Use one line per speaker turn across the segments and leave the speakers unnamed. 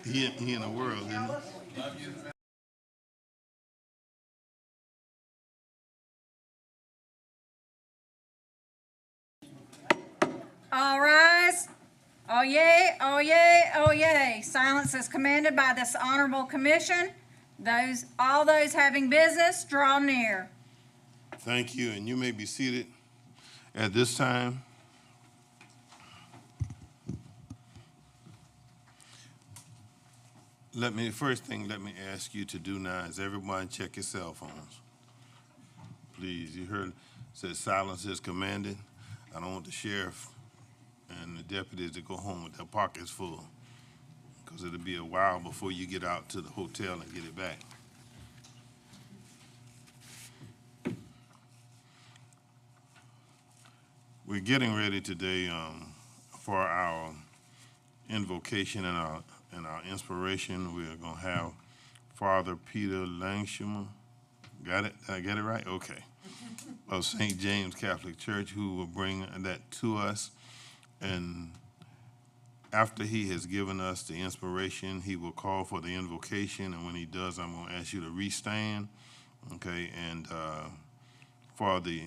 He in the world, isn't he?
All rise. Oh yay, oh yay, oh yay. Silence is commanded by this honorable commission. All those having business, draw near.
Thank you, and you may be seated at this time. Let me ask you to do now is everyone check your cell phones. Please, you heard, said silence is commanded. I don't want the sheriff and the deputies to go home with their pockets full, because it'll be a while before you get out to the hotel and get it back. We're getting ready today for our invocation and our inspiration. We're going to have Father Peter Langshumer. Got it? Did I get it right? Okay. Of St. James Catholic Church, who will bring that to us. And after he has given us the inspiration, he will call for the invocation. And when he does, I'm going to ask you to restand. Okay. And for the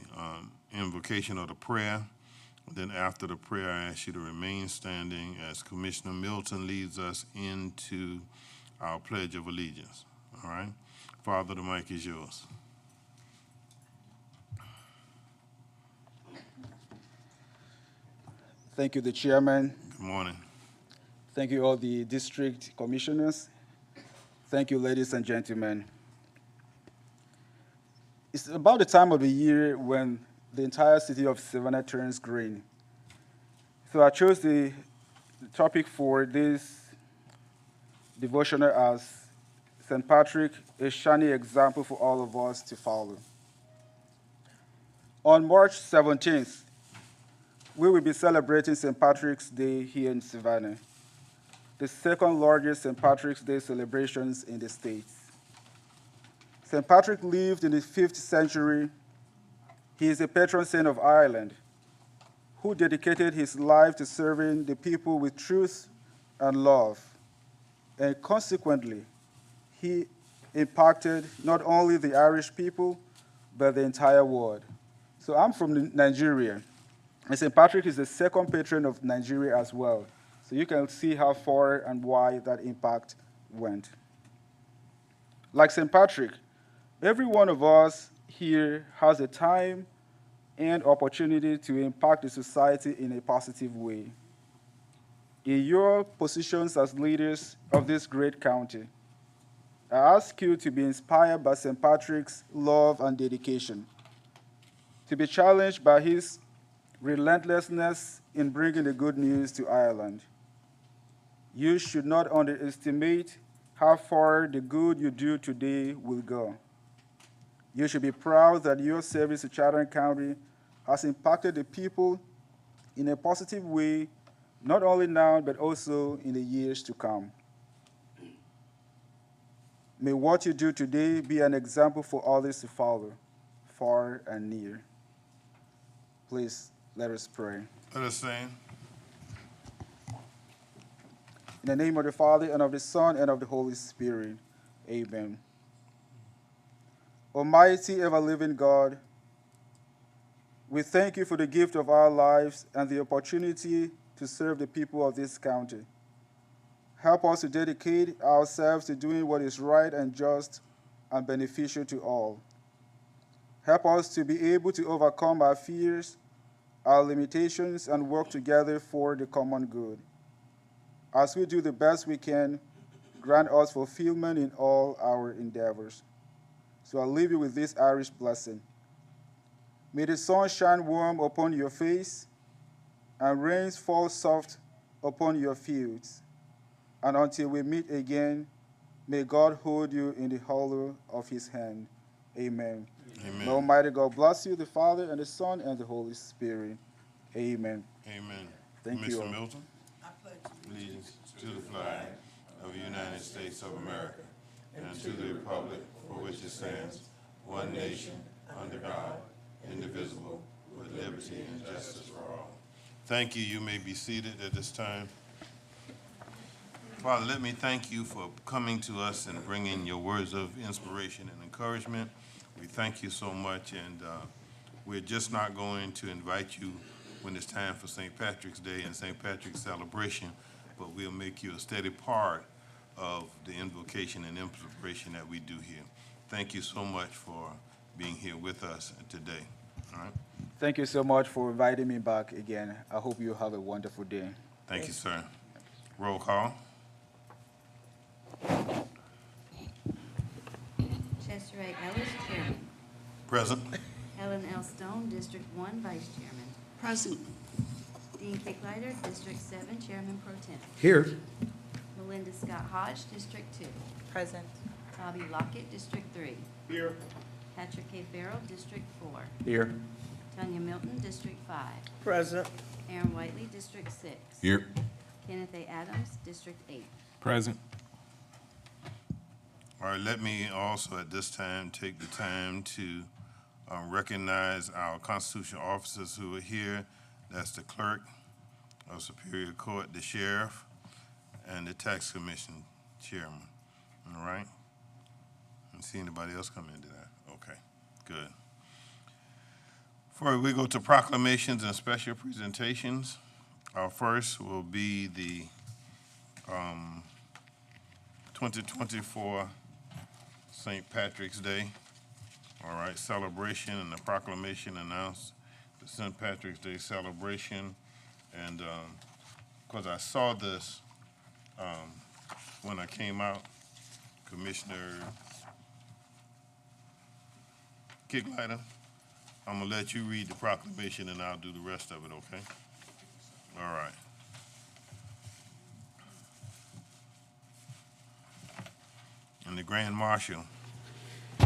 invocation of the prayer. Then after the prayer, I ask you to remain standing as Commissioner Milton leads us into our Pledge of Allegiance. All right? Father, the mic is yours.
Thank you, the chairman.
Good morning.
Thank you, all the district commissioners. Thank you, ladies and gentlemen. It's about the time of the year when the entire city of Savannah turns green. So I chose the topic for this devotional as St. Patrick, a shining example for all of us to follow. On March 17th, we will be celebrating St. Patrick's Day here in Savannah, the second largest St. Patrick's Day celebrations in the States. St. Patrick lived in the 5th century. He is the patron saint of Ireland, who dedicated his life to serving the people with truth and love. And consequently, he impacted not only the Irish people, but the entire world. So I'm from Nigeria, and St. Patrick is the second patron of Nigeria as well. So you can see how far and wide that impact went. Like St. Patrick, every one of us here has the time and opportunity to impact the society in a positive way. In your positions as leaders of this great county, I ask you to be inspired by St. Patrick's love and dedication, to be challenged by his relentlessness in bringing the good news to Ireland. You should not underestimate how far the good you do today will go. You should be proud that your service to Chatham County has impacted the people in a positive way, not only now, but also in the years to come. May what you do today be an example for others to follow, far and near. Please, let us pray.
Let us sing.
In the name of the Father, and of the Son, and of the Holy Spirit. Amen. Almighty, ever-living God, we thank you for the gift of our lives and the opportunity to serve the people of this county. Help us to dedicate ourselves to doing what is right and just and beneficial to all. Help us to be able to overcome our fears, our limitations, and work together for the common good. As we do the best we can, grant us fulfillment in all our endeavors. So I leave you with this Irish blessing. May the sun shine warm upon your face, and rains fall soft upon your fields. And until we meet again, may God hold you in the hollow of his hand. Amen.
Amen.
May Almighty God bless you, the Father, and the Son, and the Holy Spirit. Amen.
Amen.
Thank you
Mr.
all.
Milton. Allegiance to the flag of the United States of America and to the republic for which it stands, one nation, under God, indivisible, with liberty and justice for all. Thank you. You may be seated at this time. Father, let me thank you for coming to us and bringing your words of inspiration and encouragement. We thank you so much, and we're just not going to invite you when it's time for St. Patrick's Day and St. Patrick's celebration, but we'll make you a steady part of the invocation and inspiration that we do here. Thank you so much for being here with us today. All right?
Thank you so much for inviting me back again. I hope you have a wonderful day.
Thank you, sir. Roll call.
Chester A. Ellis, Chairman.
Present.
Helen L. Stone, District 1, Vice Chairman.
Present.
Dean Kicklighter, District 7, Chairman Pro Tem.
Here.
Melinda Scott Hodge, District 2.
Present.
Bobby Lockett, District 3.
Here.
Patrick K. Farrell, District 4.
Here.
Tanya Milton, District 5.
Present.
Aaron Whiteley, District 6.
Here.
Kenneth A. Adams, District 8.
Present.
All right, let me also at this time take the time to recognize our constitutional officers who are here. That's the clerk of Superior Court, the sheriff, and the tax commission chairman. All right? I don't see anybody else come into that. Okay, good. Before we go to proclamations and special presentations, our first will be the 2024 St. Patrick's Day, all right, celebration, and the proclamation announced the St. Patrick's Day celebration. And because I saw this when I came out, Commissioner Kicklighter, I'm gonna let you read the proclamation and I'll do the rest of it, okay? All right. And the Grand Marshal.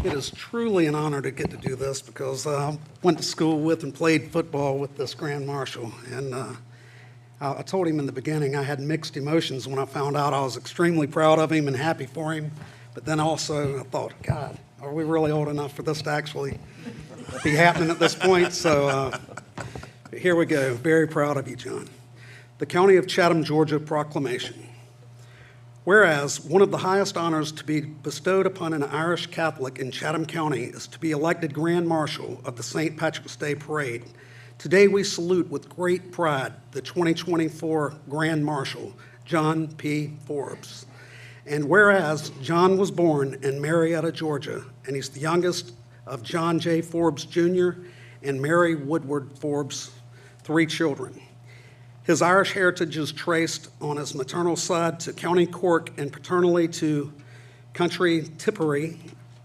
It is truly an honor to get to do this because I went to school with and played football with this Grand Marshal. And I told him in the beginning I had mixed emotions when I found out. I was extremely proud of him and happy for him. But then also I thought, God, are we really old enough for this to actually be happening at this point? So here we go. Very proud of you, John. The County of Chatham, Georgia Proclamation. Whereas one of the highest honors to be bestowed upon an Irish Catholic in Chatham County is to be elected Grand Marshal of the St. Patrick's Day Parade, today we salute with great pride the 2024 Grand Marshal, John P. Forbes. And whereas John was born in Marietta, Georgia, and he's the youngest of John J. Forbes Jr. and Mary Woodward Forbes, 3 children. His Irish heritage is traced on his maternal side to County Cork and paternally to Country Tipperary.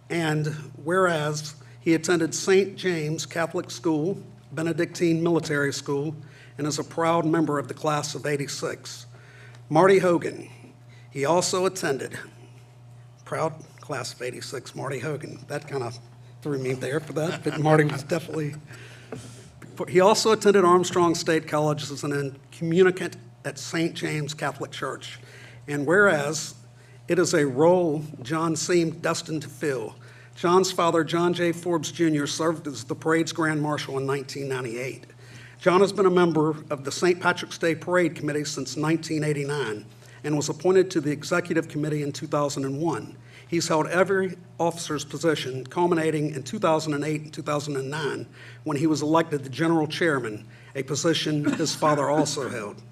And whereas he attended St. James Catholic School, Benedictine Military School, and is a proud member of the class of '86. Marty Hogan, he also attended, proud class of '86, Marty Hogan. That kind of threw me there for that, but Marty was definitely. He also attended Armstrong State College as an communicant at St. James Catholic Church. And whereas it is a role John seemed destined to fill, John's father, John J. Forbes Jr., served as the parade's Grand Marshal in 1998. John has been a member of the St. Patrick's Day Parade Committee since 1989 and was appointed to the Executive Committee in 2001. He's held every officer's position, culminating in 2008 and 2009, when he was elected the General Chairman, a position his father also held.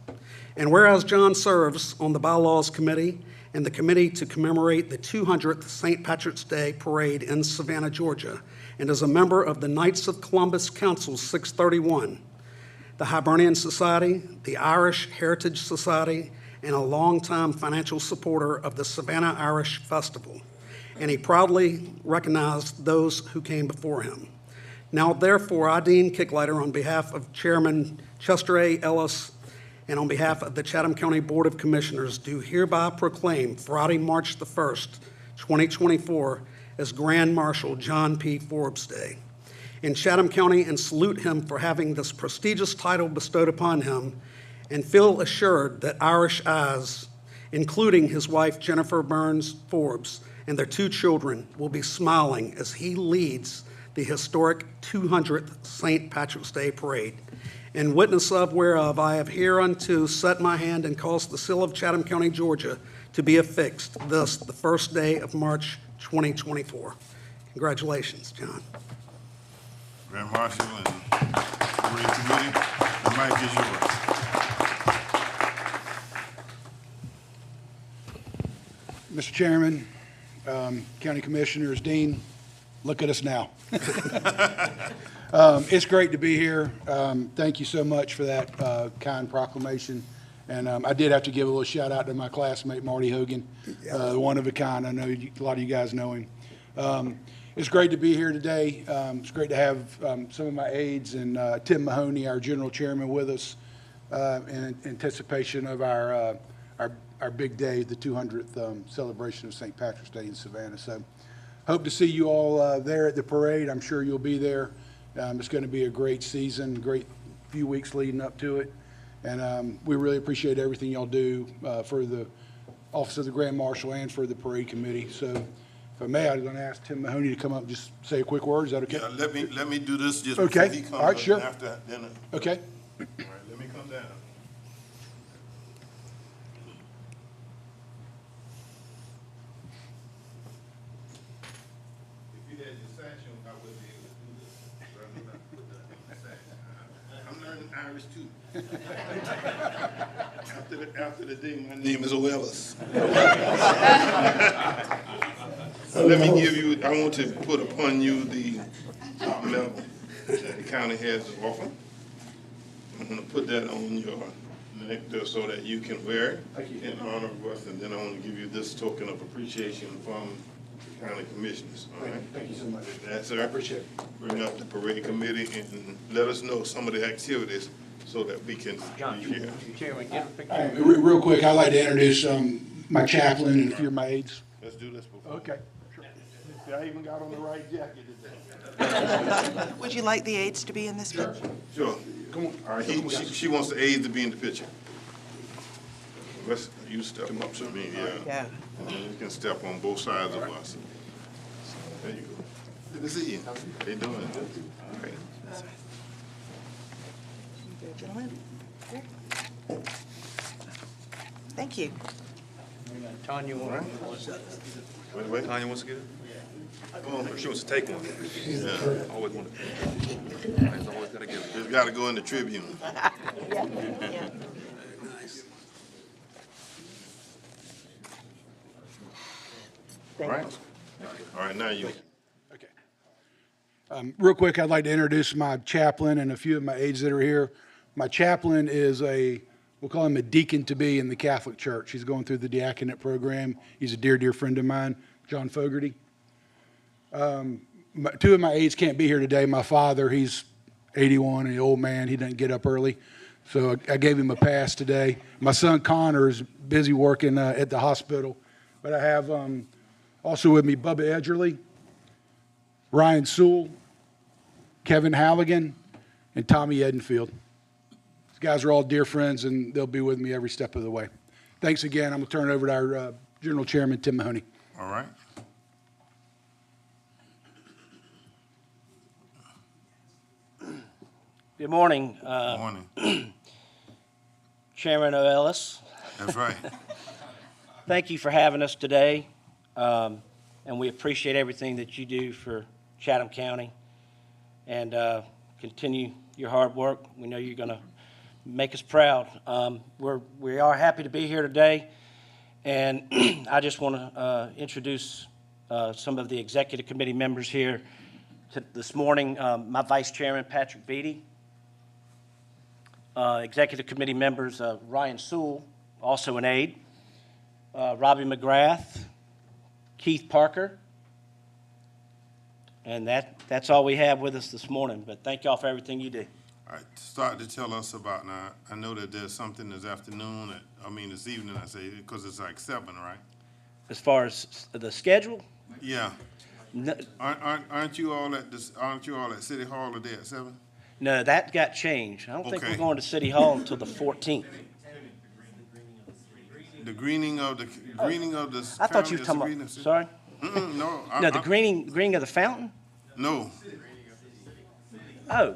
And whereas John serves on the Bylaws Committee and the committee to commemorate the 200th St. Patrick's Day Parade in Savannah, Georgia, and is a member of the Knights of Columbus Council 631, the Hibernian Society, the Irish Heritage Society, and a longtime financial supporter of the Savannah Irish Festival. And he proudly recognized those who came before him. Now, therefore, I, Dean Kicklighter, on behalf of Chairman Chester A. Ellis and on behalf of the Chatham County Board of Commissioners, do hereby proclaim Friday, March the 1st, 2024, as Grand Marshal John P. Forbes Day in Chatham County, and salute him for having this prestigious title bestowed upon him, and feel assured that Irish eyes, including his wife Jennifer Burns Forbes, and their 2 children will be smiling as he leads the historic 200th St. Patrick's Day Parade. In witness of whereof I have hereunto set my hand and caused the seal of Chatham County, Georgia, to be affixed this, the first day of March 2024. Congratulations, John.
Grand Marshal and Parade Committee, the mic is yours.
Mr. Chairman, County Commissioners, Dean, look at us now. It's great to be here. Thank you so much for that kind proclamation. And I did have to give a little shout out to my classmate, Marty Hogan, one of a kind. I know a lot of you guys know him. It's great to be here today. It's great to have some of my aides and Tim Mahoney, our General Chairman, with us in anticipation of our big day, the 200th celebration of St. Patrick's Day in Savannah. So hope to see you all there at the parade. I'm sure you'll be there. It's going to be a great season, great few weeks leading up to it. And we really appreciate everything y'all do for the Office of the Grand Marshal and for the Parade Committee. So if I may, I'm going to ask Tim Mahoney to come up and just say a quick word. Is that okay?
Yeah, let me do this just
Okay.
before he comes
All right, sure.
after dinner.
Okay.
All right, let me come down. If you had your sash on, I wouldn't be able to do this. So I'm gonna put that on the sash. I'm learning Irish too. After the day, my name is O'Ellis. Let me give you, I want to put upon you the top medal that the county has to offer. I'm gonna put that on your neck there so that you can wear it in honor of us, and then I want to give you this token of appreciation from the county commissioners, all right?
Thank you so much.
That's sir.
I appreciate it.
Bring up the parade committee and let us know some of the activities so that we can
John,
be here.
Chairman, get a picture.
All right, real quick, I'd like to introduce my chaplain and a few of my aides.
Let's do this before.
Okay.
I even got on the right jacket today.
Would you like the aides to be in this picture?
Sure. Come on. All right, she wants the aides to be in the picture. You step up to me, yeah.
Yeah.
And then you can step on both sides of us. There you go. Good to see you. How you doing? Great.
Gentlemen. Here. Thank you.
Tanya,
Wait.
Tanya wants to get it?
Oh,
Or she wants to take one?
yeah.
Always want to. Always got to get it.
It's got to go in the Tribune. All right. All right, now you.
Okay. Real quick, I'd like to introduce my chaplain and a few of my aides that are here. My chaplain is we'll call him a deacon-to-be in the Catholic Church. He's going through the diaconate program. He's a dear, dear friend of mine, John Fogarty. Two of my aides can't be here today. My father, he's 81, an old man. He doesn't get up early. So I gave him a pass today. My son Connor is busy working at the hospital. But I have also with me Bubba Edgerly, Ryan Sewell, Kevin Halligan, and Tommy Edenfield. These guys are all dear friends, and they'll be with me every step of the way. Thanks again. I'm going to turn it over to our General Chairman, Tim Mahoney.
All right.
Good morning,
Morning.
Chairman O'Ellis.
That's right.
Thank you for having us today, and we appreciate everything that you do for Chatham County, and continue your hard work. We know you're going to make us proud. We are happy to be here today, and I just want to introduce some of the executive committee members here this morning. My Vice Chairman, Patrick Beatty. Executive committee members, Ryan Sewell, also an aide, Robbie McGrath, Keith Parker, and that's all we have with us this morning, but thank y'all for everything you do.
All right, start to tell us about, now, I know that there's something this afternoon, this evening, I say, because it's like 7, right?
As far as the schedule,
Yeah. Aren't you all at City Hall today at 7?
no, that got changed. I don't think we're
Okay.
going to City Hall until the 14th.
The greening of the
I thought
crown
you were
is
talking
green
about,
of city?
sorry?
No,
No, the greening of the fountain?
no.
Oh,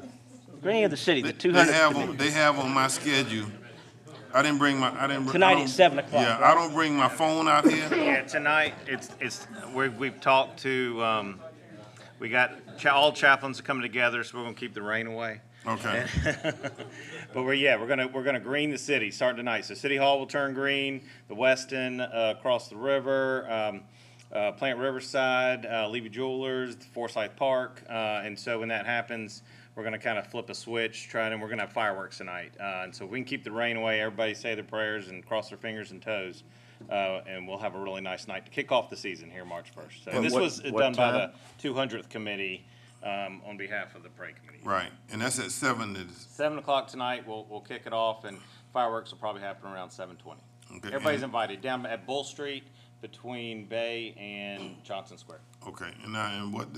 greening of the city, the
They
200th
have
committee.
they have on my schedule. I didn't bring my, I didn't. I
Tonight
don't-
at 7 o'clock,
Yeah,
right?
I don't bring my phone out here.
Yeah, tonight, we've talked to, we got all chaplains coming together, so we're gonna keep the rain away.
Okay.
But we're gonna green the city starting tonight. So City Hall will turn green, the Westin, across the river, Plant Riverside, Levy Jewelers, Forsyth Park. And so when that happens, we're gonna kind of flip a switch, and we're gonna have fireworks tonight. And so we can keep the rain away, everybody say their prayers and cross their fingers and toes. And we'll have a really nice night to kick off the season here, March 1st. So
And
this
what-
was
what
done by
time?
the 200th committee, on behalf of the parade committee.
Right, and that's at 7.
7 o'clock tonight, we'll kick it off, and fireworks will probably happen around 7:20.
Okay,
Everybody's
and-
invited, down at Bull Street between Bay and Johnson Square.
Okay, and what,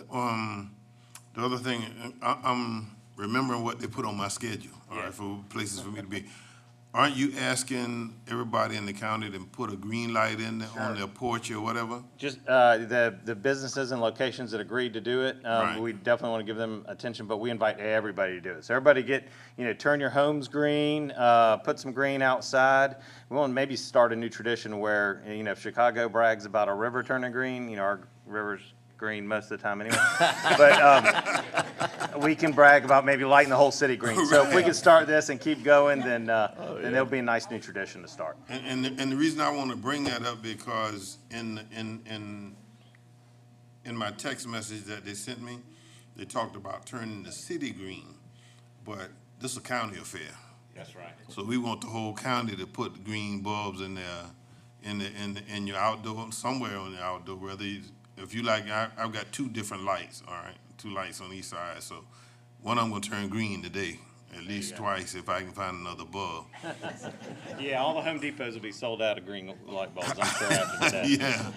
the other thing, I'm remembering what they put on my schedule, all right, for places for me to be. Aren't you asking everybody in the county to put a green light in there on their porch or whatever?
Just, the businesses and locations that agreed to do it,
Right.
we definitely want to give them attention, but we invite everybody to do it. So everybody turn your homes green, put some green outside. We want to maybe start a new tradition where, if Chicago brags about a river turning green, our river's green most of the time anyway. But, we can brag about maybe lighting the whole city green. So if we can start this and keep going, then it'll be a nice new tradition to start.
And the reason I want to bring that up because in my text message that they sent me, they talked about turning the city green, but this is a county affair.
That's right.
So we want the whole county to put green bulbs in there, in your outdoor, somewhere on the outdoor, whether if you like, I've got 2 different lights, all right, 2 lights on each side, so one of them will turn green today, at least twice if I can find another bulb.
Yeah, all the Home Depots will be sold out of green light bulbs, I'm sure, after today.
Yeah.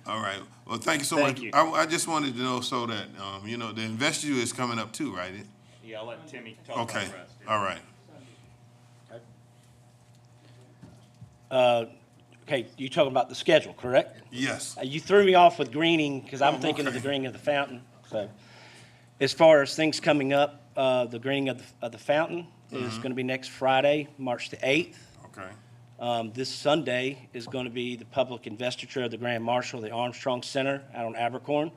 All right, well, thank you so
Thank
much.
you.
I just wanted to know so that, the investiture is coming up too, right?
Yeah, I'll let Timmy talk about the
Okay,
rest.
all right.
Okay, you talking about the schedule, correct?
Yes,
You threw me off with greening, because I'm thinking of the
okay.
greening of the fountain, so. As far as things coming up, the greening of the fountain is gonna be next Friday, March the 8th.
okay,
This Sunday is going to be the public investiture of the Grand Marshal of the Armstrong Center out on Abercorn.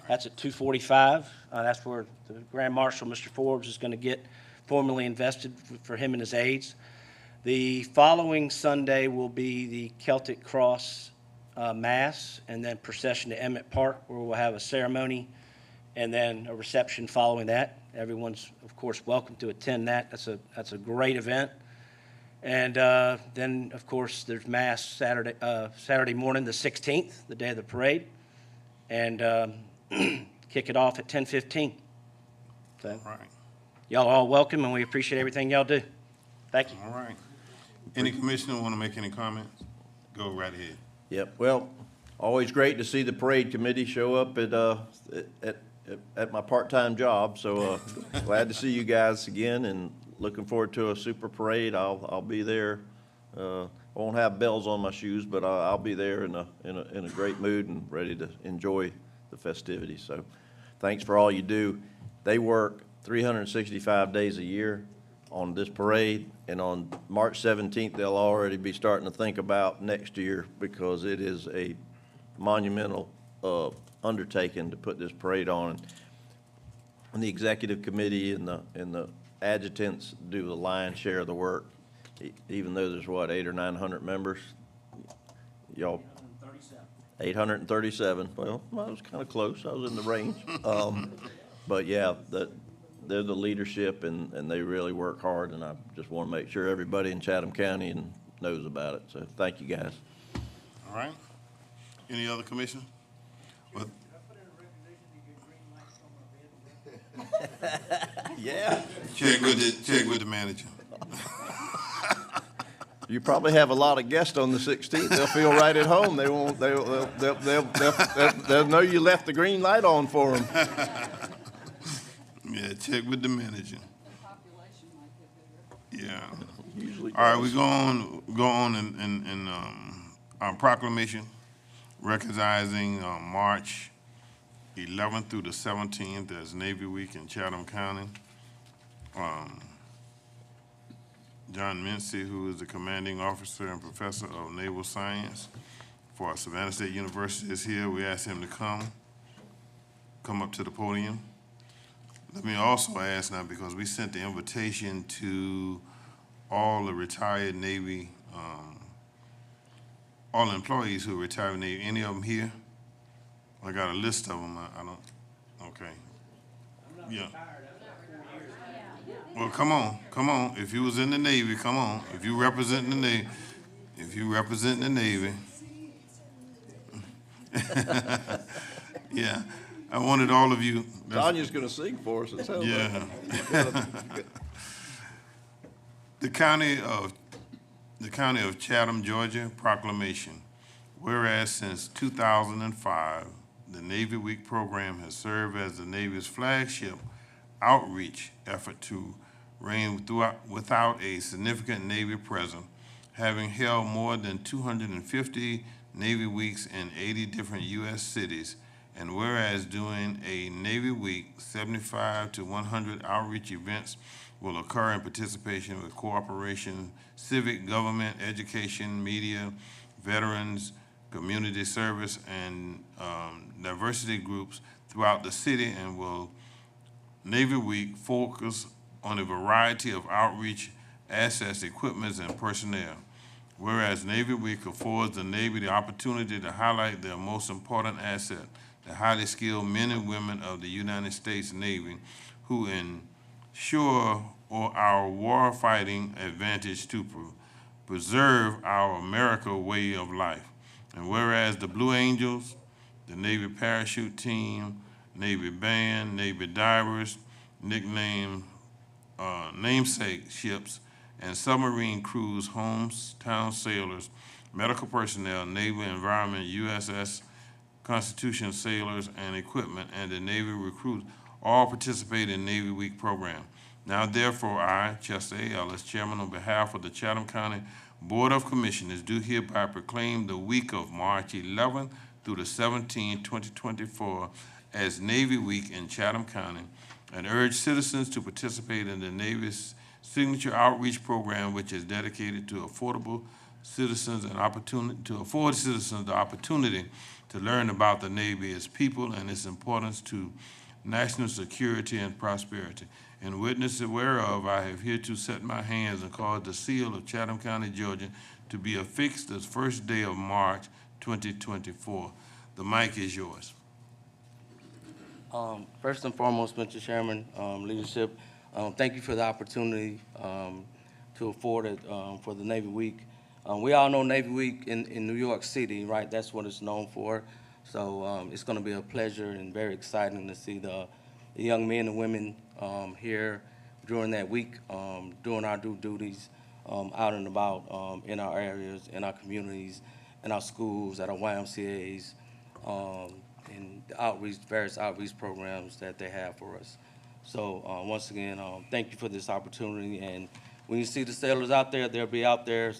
That's at 2:45. That's where the Grand Marshal, Mr. Forbes, is going to get formally invested for him and his aides. The following Sunday will be the Celtic Cross Mass and then procession to Emmett Park, where we'll have a ceremony and then a reception following that. Everyone's, of course, welcome to attend that. That's a great event. And then, of course, there's Mass Saturday morning, the 16th, the day of the parade, and kick it off at 10:15. So,
all right,
y'all are all welcome, and we appreciate everything y'all do. Thank you.
all right. Any commissioner want to make any comments? Go right ahead.
Yep, well, always great to see the parade committee show up at my part-time job, so glad to see you guys again and looking forward to a super parade. I'll be there. I won't have bells on my shoes, but I'll be there in a great mood and ready to enjoy the festivities. So thanks for all you do. They work 365 days a year on this parade, and on March 17th, they'll already be starting to think about next year because it is a monumental undertaking to put this parade on. And the executive committee and the adjutants do the lion's share of the work, even though there's, 800 or 900 members? Y'all? 837. Well, I was kind of close. I was in the range. But yeah, they're the leadership, and they really work hard, and I just want to make sure everybody in Chatham County knows about it. So thank you, guys.
All right. Any other commissioner? Well,
Yeah.
check with the manager.
You probably have a lot of guests on the 16th. They'll feel right at home. They won't. They'll know you left the green light on for them.
Yeah, check with the manager. Yeah.
Usually
All right, we go on in our proclamation. recognizing March 11th through the 17th as Navy Week in Chatham County. John Mincy, who is the commanding officer and professor of naval science for Savannah State University, is here. We asked him to come up to the podium. Let me also ask now, because we sent the invitation to all the retired Navy, all employees who are retired Navy, any of them here? I got a list of them, I don't, okay. Yeah. Well, come on, if you was in the Navy, come on, if you represent the Navy, Yeah, I wanted all of you.
Tanya's gonna sing for us, it sounds like.
Yeah. The County of Chatham, Georgia proclamation. Whereas since 2005, the Navy Week program has served as the Navy's flagship outreach effort to reign without a significant Navy presence, having held more than 250 Navy Weeks in 80 different U.S. cities. And whereas during a Navy Week, 75 to 100 outreach events will occur in participation with cooperation, civic, government, education, media, veterans, community service, and diversity groups throughout the city, and will Navy Week focus on a variety of outreach assets, equipment, and personnel. Whereas Navy Week affords the Navy the opportunity to highlight their most important asset, the highly skilled men and women of the United States Navy who ensure our war-fighting advantage to preserve our America way of life. And whereas the Blue Angels, the Navy Parachute Team, Navy Band, Navy Divers, nicknamed namesake ships, and submarine crews, hometown sailors, medical personnel, Navy Environment, USS Constitution sailors and equipment, and the Navy recruits all participate in Navy Week program. Now therefore, I, Chester A. Ellis, Chairman on behalf of the Chatham County Board of Commissioners, do hereby proclaim the week of March 11th through the 17th, 2024 as Navy Week in Chatham County, and urge citizens to participate in the Navy's signature outreach program, which is dedicated to affordable citizens and opportunity to afford citizens the opportunity to learn about the Navy, its people, and its importance to national security and prosperity. In witness whereof, I have hereto set my hands and caused the seal of Chatham County, Georgia, to be affixed the first day of March 2024. The mic is yours.
First and foremost, Mr. Chairman, leadership, thank you for the opportunity to afford it for the Navy Week. We all know Navy Week in New York City, right? That's what it's known for. So it's going to be a pleasure and very exciting to see the young men and women here during that week, doing our due duties out and about in our areas, in our communities, in our schools, at our YMCAs, and the outreach, various outreach programs that they have for us. So once again, thank you for this opportunity. And when you see the sailors out there, they'll be out there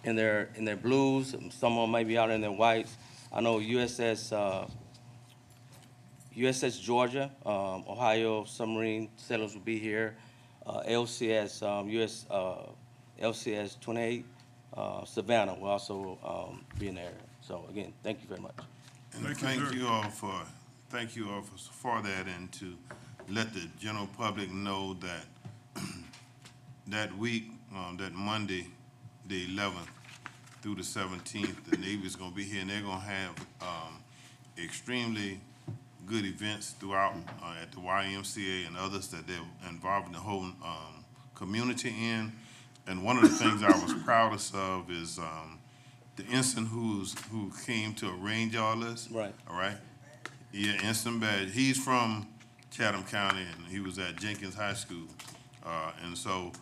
in their blues. Some of them may be out in their whites. I know USS Georgia, Ohio submarine sailors will be here. LCS LCS 28 Savannah will also be in there. So again, thank you very much.
And thank you all for that, and to let the general public know that that week, that Monday, the 11th through the 17th, the Navy's gonna be here, and they're gonna have extremely good events throughout at the YMCA and others that they're involving the whole community in. And one of the things I was proudest of is the ensign who came to arrange all this.
Right.
All right. Yeah, Ensign Badge. He's from Chatham County, and he was at Jenkins High School. And so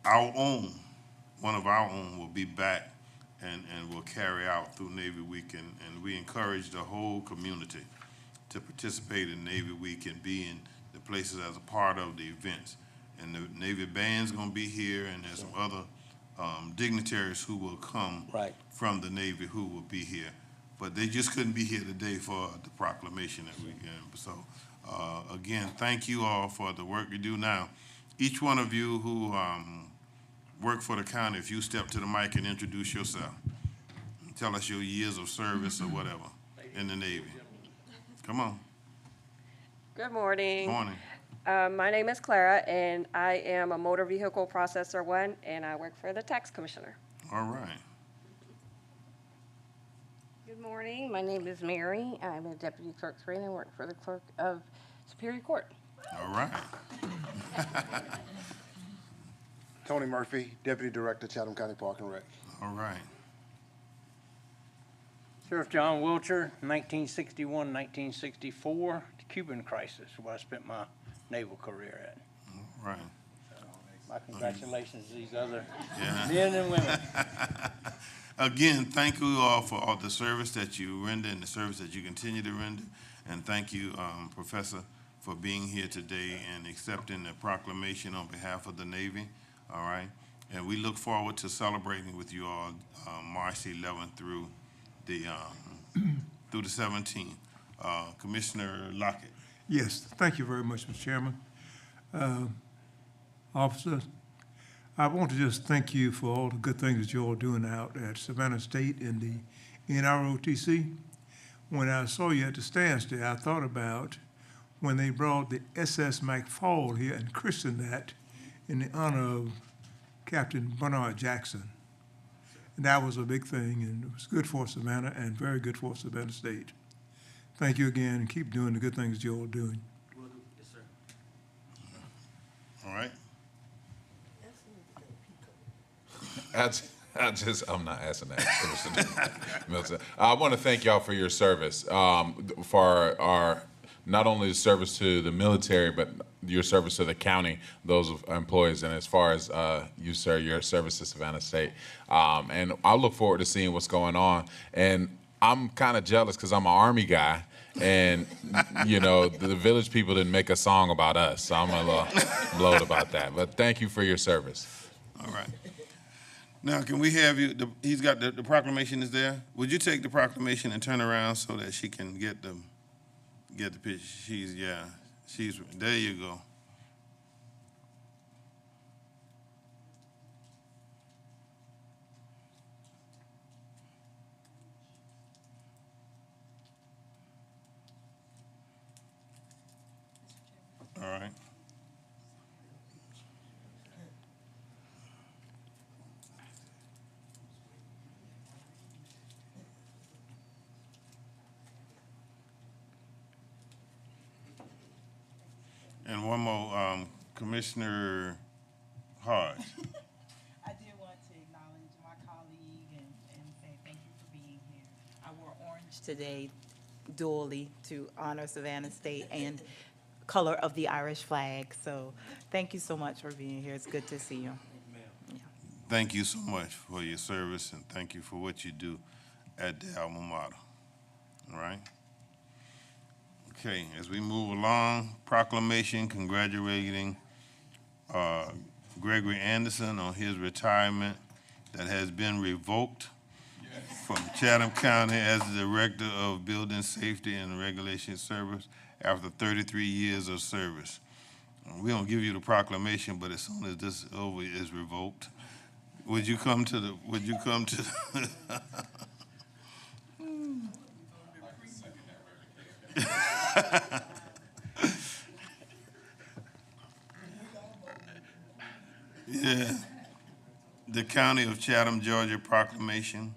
one of our own will be back and will carry out through Navy Week. And we encourage the whole community to participate in Navy Week and be in the places as a part of the events. And the Navy Band's gonna be here, and there's some other dignitaries who will come
Right.
from the Navy who will be here but they just couldn't be here today for the proclamation that we gave. So, again, thank you all for the work you do. Now, each one of you who work for the county, if you step to the mic and introduce yourself, tell us your years of service or whatever in the Navy. Come on.
Good morning.
Morning.
My name is Clara, and I am a motor vehicle processor 1, and I work for the tax commissioner.
All right.
Good morning. My name is Mary. I'm a deputy clerk 3, and I work for the clerk of Superior Court.
All right.
Tony Murphy, Deputy Director, Chatham County Park and Rec.
All right.
Sheriff John Wiltshire, 1961, 1964, the Cuban crisis, where I spent my naval career at.
All right.
My congratulations to these other
Yeah.
men and women.
Again, thank you all for all the service that you render and the service that you continue to render. And thank you, Professor, for being here today and accepting the proclamation on behalf of the Navy. All right. And we look forward to celebrating with you all March 11th through the 17th. Commissioner Lockett.
Yes, thank you very much, Mr. Chairman. Officers, I want to just thank you for all the good things that you're all doing out at Savannah State in the NROTC. When I saw you at the standstill, I thought about when they brought the SS McFall here and christened that in the honor of Captain Bernard Jackson. And that was a big thing, and it was good for Savannah and very good for Savannah State. Thank you again, and keep doing the good things that you're all doing.
Yes, sir.
All right.
I'm not asking that. I want to thank y'all for your service, for our, not only the service to the military, but your service to the county, those employees, and as far as you, sir, your service to Savannah State. And I look forward to seeing what's going on. And I'm kind of jealous because I'm an Army guy, and you know, the village people didn't make a song about us, so I'm a little blown about that. But thank you for your service.
All right. Now, can we have you, he's got the proclamation is there. Would you take the proclamation and turn around so that she can get the picture? She's, there you go. All right. And one more, Commissioner Hodge.
I did want to acknowledge my colleague and say thank you for being here. I wore orange today dually to honor Savannah State and color of the Irish flag. So thank you so much for being here. It's good to see you. Yeah.
Thank you so much for your service, and thank you for what you do at the alma mater. All right? Okay, as we move along, proclamation congratulating Gregory Anderson on his retirement that has been revoked from Chatham County as the Director of Building Safety and Regulation Service after 33 years of service. We don't give you the proclamation, but as soon as this is over, it's revoked. Would you come to the, Yeah. The County of Chatham, Georgia proclamation.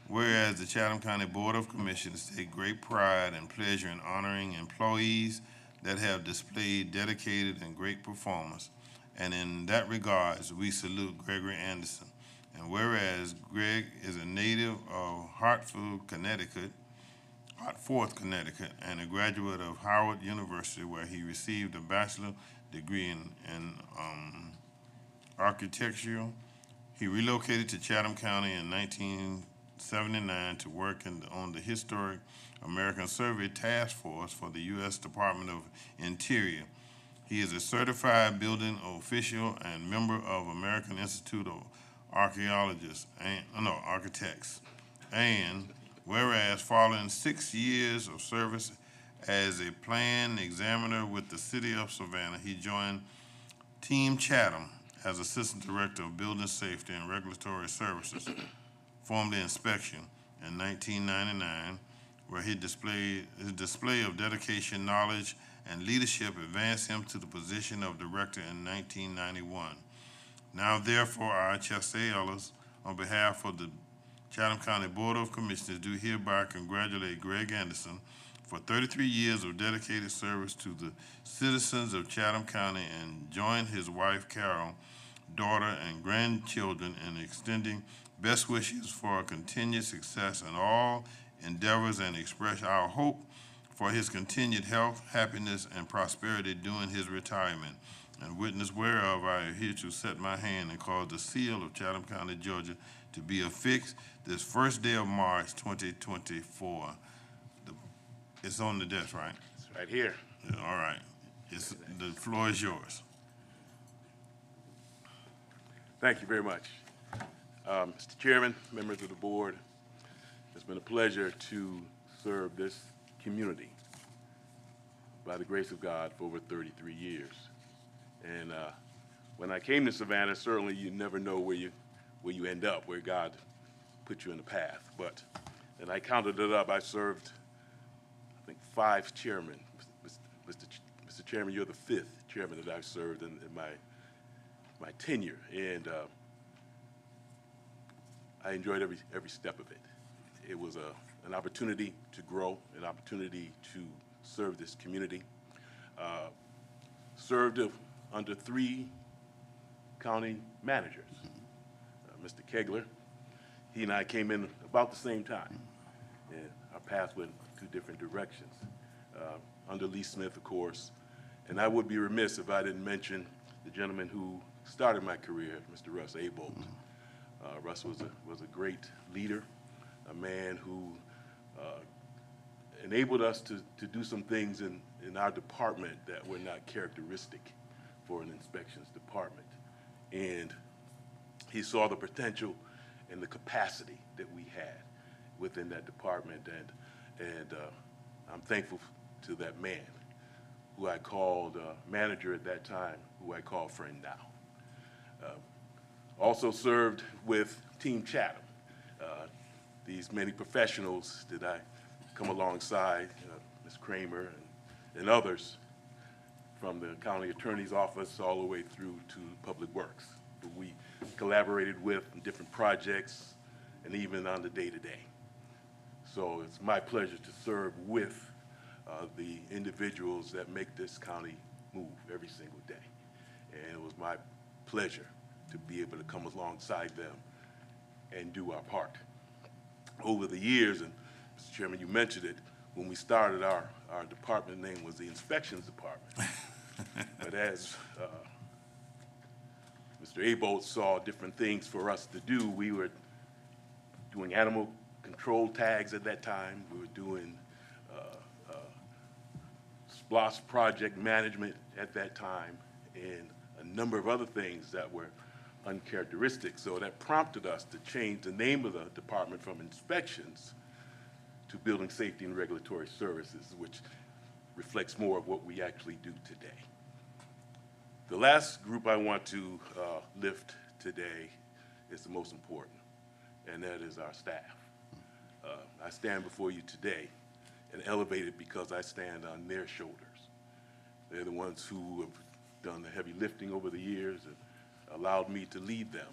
Whereas the Chatham County Board of Commissioners take great pride and pleasure in honoring employees that have displayed dedicated and great performance. And in that regards, we salute Gregory Anderson. And whereas Greg is a native of Hartford, Connecticut, and a graduate of Howard University, where he received a bachelor's degree in architecture. He relocated to Chatham County in 1979 to work on the Historic American Survey Task Force for the U.S. Department of Interior. He is a certified building official and member of American Institute of Architects, and Whereas following 6 years of service as a plan examiner with the City of Savannah, he joined Team Chatham as Assistant Director of Building Safety and Regulatory Services, formerly Inspection, in 1999, where his display of dedication, knowledge, and leadership advanced him to the position of Director in 1991. Now therefore, I, Chester Ellis, on behalf of the Chatham County Board of Commissioners, do hereby congratulate Greg Anderson for 33 years of dedicated service to the citizens of Chatham County and join his wife Carol, daughter, and grandchildren in extending best wishes for continued success in all endeavors and express our hope for his continued health, happiness, and prosperity during his retirement. And witness whereof I am here to set my hand and cause the seal of Chatham County, Georgia, to be affixed this first day of March 2024. It's on the desk, right?
It's right here.
Yeah, all right. The floor is yours.
Thank you very much. Mr. Chairman, members of the board, it's been a pleasure to serve this community by the grace of God for over 33 years. And when I came to Savannah, certainly you never know where you end up, where God put you in the path. But, and I counted it up, I served, I think, 5 chairmen. Mr. Chairman, you're the 5th chairman that I've served in my tenure. And I enjoyed every step of it. It was an opportunity to grow, an opportunity to serve this community. Served under 3 county managers. Mr. Kegler, he and I came in about the same time, and our paths went 2 different directions. Under Lee Smith, of course, and I would be remiss if I didn't mention the gentleman who started my career, Mr. Russ Abolt. Russ was a great leader, a man who enabled us to do some things in our department that were not characteristic for an inspections department. And he saw the potential and the capacity that we had within that department, and I'm thankful to that man, who I called manager at that time, who I call friend now. Also served with Team Chatham, these many professionals that I come alongside, Ms. Kramer and others, from the county attorney's office all the way through to Public Works, who we collaborated with in different projects and even on the day-to-day. So it's my pleasure to serve with the individuals that make this county move every single day. And it was my pleasure to be able to come alongside them and do our part. Over the years, and Mr. Chairman, you mentioned it, when we started, our department name was the Inspections Department. But as Mr. Abolt saw different things for us to do, we were doing animal control tags at that time. We were doing SPLOS project management at that time, and a number of other things that were uncharacteristic. So that prompted us to change the name of the department from inspections to building safety and regulatory services, which reflects more of what we actually do today. The last group I want to lift today is the most important, and that is our staff. I stand before you today and elevated because I stand on their shoulders. They're the ones who have done the heavy lifting over the years and allowed me to lead them.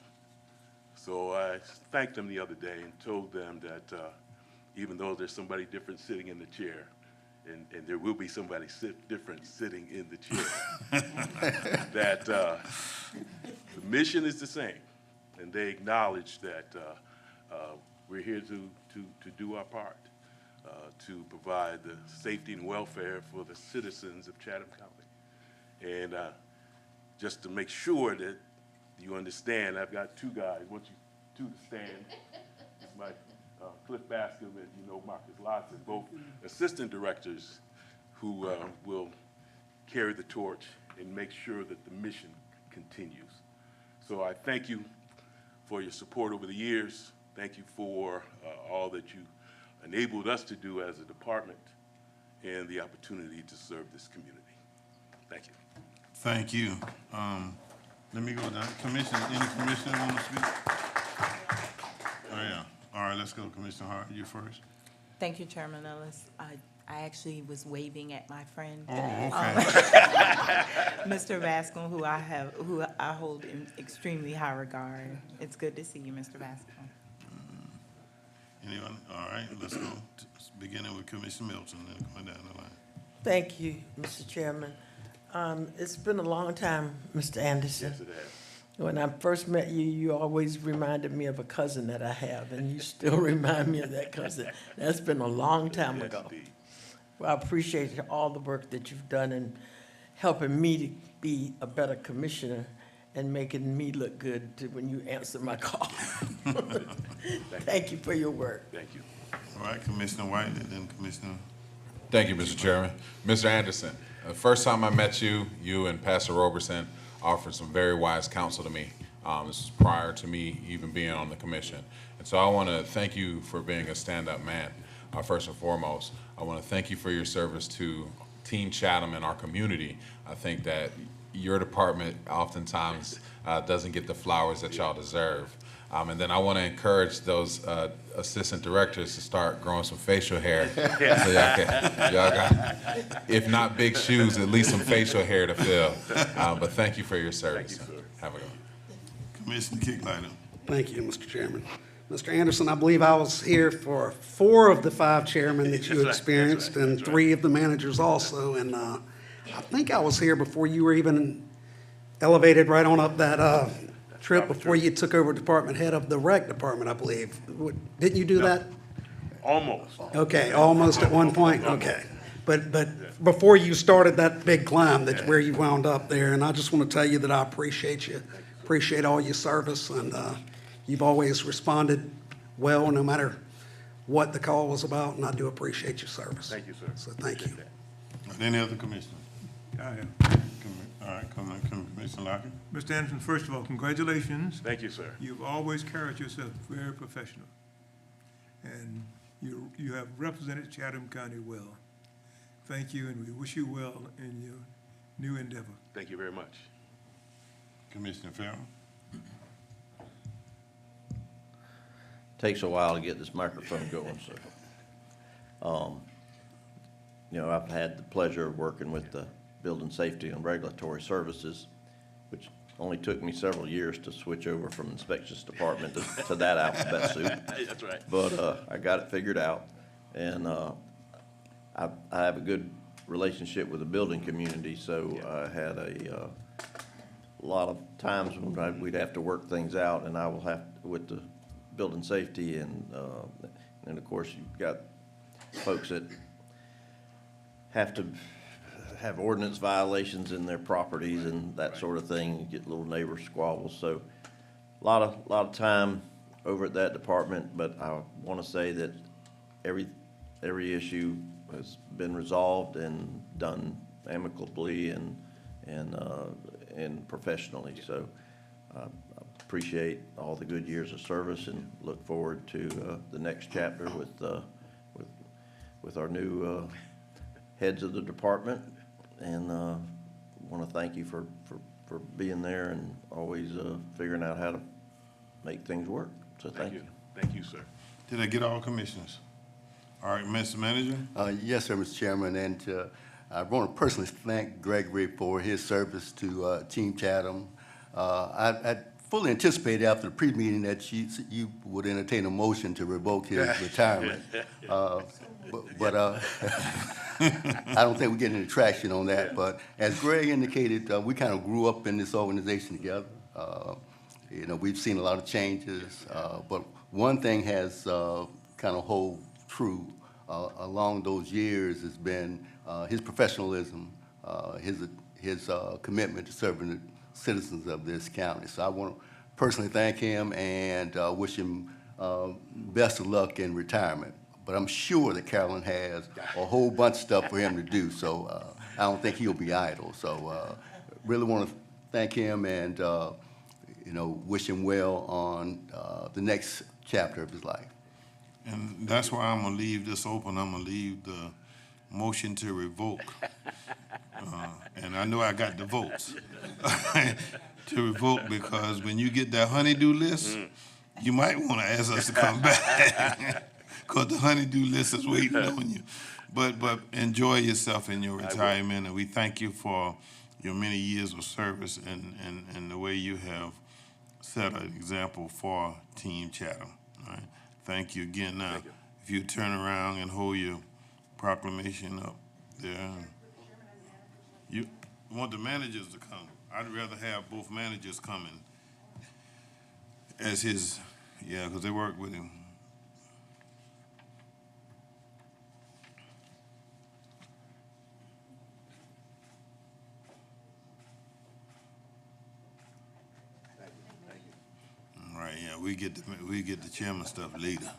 So I thanked them the other day and told them that even though there's somebody different sitting in the chair, and there will be somebody different sitting in the chair, that the mission is the same, and they acknowledge that we're here to do our part, to provide the safety and welfare for the citizens of Chatham County. And just to make sure that you understand, I've got 2 guys, I want you 2 to stand. It's my Cliff Bascom and Marcus Lotson, both assistant directors who will carry the torch and make sure that the mission continues. So I thank you for your support over the years. Thank you for all that you enabled us to do as a department and the opportunity to serve this community. Thank you.
Thank you. Let me go down. Commissioner, any commissioner want to speak? Oh, yeah. All right, let's go. Commissioner Hart, you first.
Thank you, Chairman Ellis. I actually was waving at my friend.
Oh, okay.
Mr. Bascom, who I hold in extremely high regard. It's good to see you, Mr. Bascom.
Anyone? All right, let's go. Beginning with Commissioner Milton and going down the line.
Thank you, Mr. Chairman. It's been a long time, Mr. Anderson.
Yes, it has.
When I first met you, you always reminded me of a cousin that I have, and you still remind me of that cousin. That's been a long time ago.
Indeed.
Well, I appreciate all the work that you've done in helping me to be a better commissioner and making me look good when you answer my call. Thank you for your work.
Thank you.
All right, Commissioner White and then Commissioner.
Thank you, Mr. Chairman. Mr. Anderson, the first time I met you, you and Pastor Roberson offered some very wise counsel to me. This was prior to me even being on the commission. And so I want to thank you for being a stand-up man, first and foremost. I want to thank you for your service to Team Chatham and our community. I think that your department oftentimes doesn't get the flowers that y'all deserve. And then I want to encourage those assistant directors to start growing some facial hair. So y'all got, if not big shoes, at least some facial hair to fill. But thank you for your service.
Thank you, sir.
Have a good one.
Commissioner Kicklighter.
Thank you, Mr. Chairman. Mr. Anderson, I believe I was here for 4 of the 5 chairmen that you experienced, and 3 of the managers also. And I think I was here before you were even elevated right on up that trip, before you took over department head of the rec department, I believe. Didn't you do that?
Almost.
Okay, almost at one point, okay. But before you started that big climb, that's where you wound up there. And I just want to tell you that I appreciate you, appreciate all your service, and you've always responded well, no matter what the call was about, and I do appreciate your service.
Thank you, sir.
So thank you.
Any other commissioners?
I have.
All right, Commissioner Lockett.
Mr. Anderson, first of all, congratulations.
Thank you, sir.
You've always carried yourself very professional, and you have represented Chatham County well. Thank you, and we wish you well in your new endeavor.
Thank you very much.
Commissioner Farrell.
Takes a while to get this microphone going, so. You know, I've had the pleasure of working with the Building Safety and Regulatory Services, which only took me several years to switch over from Inspections Department to that alphabet soup.
That's right.
But I got it figured out, and I have a good relationship with the building community, so I had a lot of times when we'd have to work things out, and I will have, with the building safety, and of course, you've got folks that have to have ordinance violations in their properties and that sort of thing, get little neighbor squabbles. So a lot of time over at that department, but I want to say that every issue has been resolved and done amicably and professionally. So I appreciate all the good years of service and look forward to the next chapter with our new heads of the department, and want to thank you for being there and always figuring out how to make things work. So thank you.
Thank you, sir.
Did I get all commissioners? All right, Mr. Manager.
Yes, sir, Mr. Chairman, and I want to personally thank Gregory for his service to Team Chatham. I fully anticipated after the pre-meeting that you would entertain a motion to revoke his retirement. But I don't think we're getting any traction on that. But as Greg indicated, we kind of grew up in this organization together. You know, we've seen a lot of changes, but one thing has kind of hold true along those years has been his professionalism, his commitment to serving the citizens of this county. So I want to personally thank him and wish him best of luck in retirement. But I'm sure that Carolyn has a whole bunch of stuff for him to do, so I don't think he'll be idle. So really want to thank him and you know, wish him well on the next chapter of his life.
And that's why I'm gonna leave this open. I'm gonna leave the motion to revoke. And I know I got the votes to revoke, because when you get that honeydew list, you might wanna ask us to come back. Cause the honeydew list is waiting on you. But enjoy yourself in your retirement, and we thank you for your many years of service and the way you have set an example for Team Chatham. All right. Thank you again. Now, if you turn around and hold your proclamation up there. You want the managers to come. I'd rather have both managers coming as his, yeah, because they work with him. All right, yeah, we get the chairman stuff later.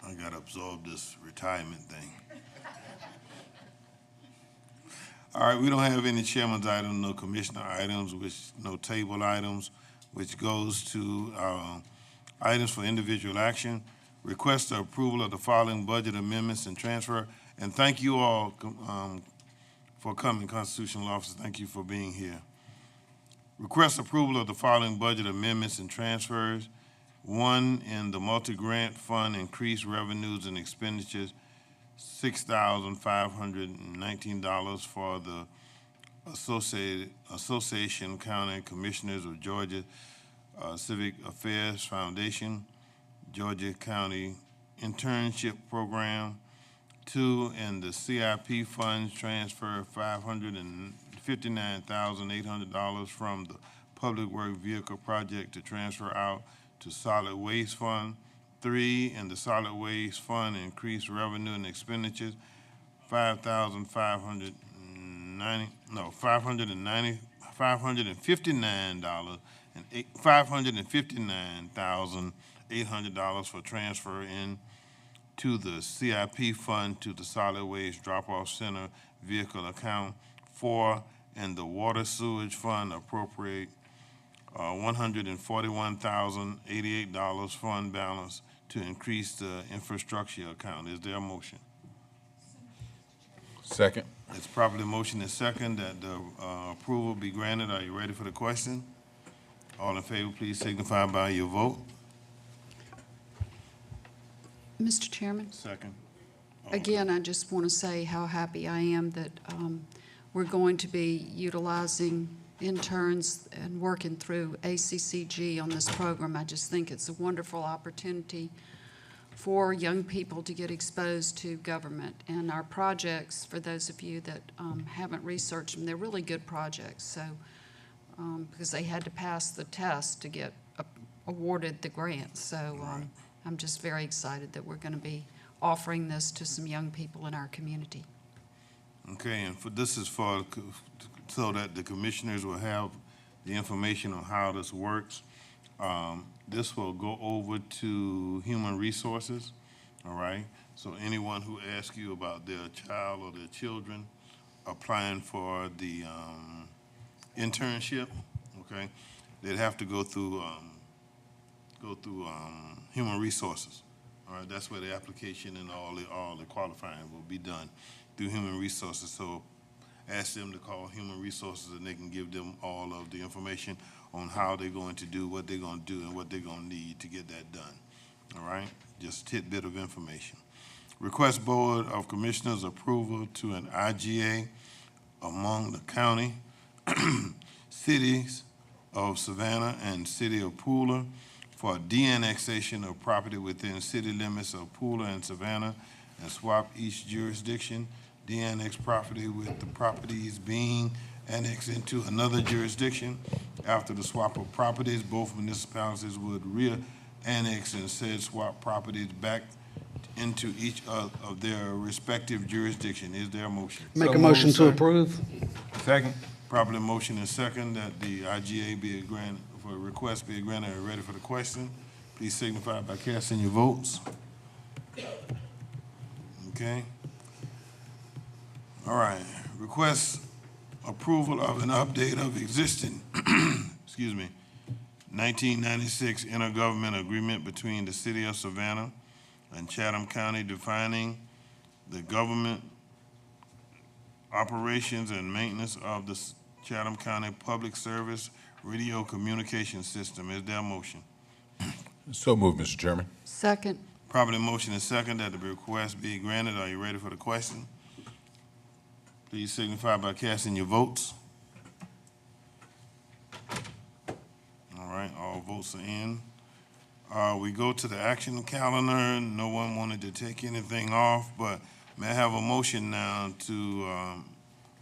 I gotta absorb this retirement thing. All right, we don't have any chairman's items, no commissioner items, no table items, which goes to items for individual action. Request the approval of the following budget amendments and transfer. And thank you all for coming, constitutional officers. Thank you for being here. Request approval of the following budget amendments and transfers. One, in the multi-grant fund, increased revenues and expenditures, $6,519 for the Association County Commissioners of Georgia Civic Affairs Foundation, Georgia County Internship Program. Two, in the CIP funds, transfer $559,800 from the Public Work Vehicle Project to transfer out to Solid Waste Fund. Three, in the Solid Waste Fund, increased revenue and expenditures, $559,800 for transfer in to the CIP fund to the Solid Waste Drop-Off Center vehicle account. Four, in the Water Sewage Fund, appropriate $141,088 fund balance to increase the infrastructure account. Is there a motion?
Second.
It's properly motion and second that the approval be granted. Are you ready for the question? All in favor, please signify by your vote.
Mr. Chairman,
Second.
again, I just want to say how happy I am that we're going to be utilizing interns and working through ACCG on this program. I just think it's a wonderful opportunity for young people to get exposed to government. And our projects, for those of you that haven't researched them, they're really good projects. So, because they had to pass the test to get awarded the grant. So I'm just very excited that we're going to be offering this to some young people in our community.
Okay, and this is for so that the commissioners will have the information on how this works. This will go over to Human Resources, all right? So anyone who asks you about their child or their children applying for the internship, okay, they'd have to go through Human Resources. All right, that's where the application and all the qualifying will be done through Human Resources. So ask them to call Human Resources and they can give them all of the information on how they're going to do, what they're going to do, and what they're going to need to get that done. All right, just a tidbit of information. Request Board of Commissioners approval to an IGA among the county, cities of Savannah and city of Pooler for de-annexation of property within city limits of Pooler and Savannah and swap each jurisdiction. De-annex property with the properties being annexed into another jurisdiction. After the swap of properties, both municipalities would re-annex and said swap properties back into each of their respective jurisdiction. Is there a motion?
Make a motion to approve.
Second. Properly motion and second that the IGA be granted, for a request be granted. Are ready for the question? Please signify by casting your votes. Okay. All right. Request approval of an update of existing, excuse me, 1996 intergovernmental agreement between the City of Savannah and Chatham County defining the government operations and maintenance of the Chatham County Public Service Radio Communication System. Is there a motion?
So moved, Mr. Chairman.
Second.
Properly motion is second that the request be granted. Are you ready for the question? Please signify by casting your votes. All right, all votes are in. We go to the action calendar. No one wanted to take anything off, but may I have a motion now to